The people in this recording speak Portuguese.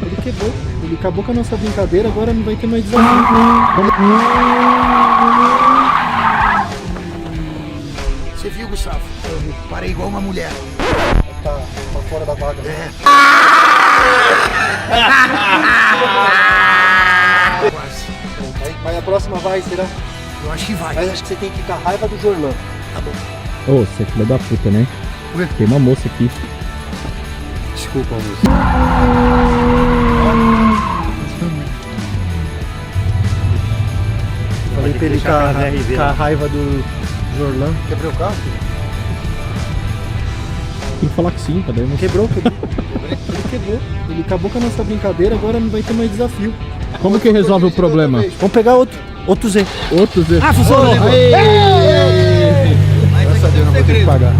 Ele quebrou. Ele acabou com a nossa brincadeira, agora não vai ter mais desafio. Você viu, Gustavo? Parei igual uma mulher. Tá fora da vaga. É. Quase. Mas a próxima vai, será? Eu acho que vai. Mas acho que você tem que ir com a raiva do Jorlan. Tá bom. Ô, você é filho da puta, né? Ué? Tem uma moça aqui. Desculpa, moço. Falei pra ele com a raiva do Jorlan. Quebrou o carro? Tem que falar que sim, cadê? Quebrou. Ele quebrou. Ele acabou com a nossa brincadeira, agora não vai ter mais desafio. Como que resolve o problema? Vamos pegar outro Z. Outro Zé. Ah, funcionou! Graças a Deus, não vou ter que pagar.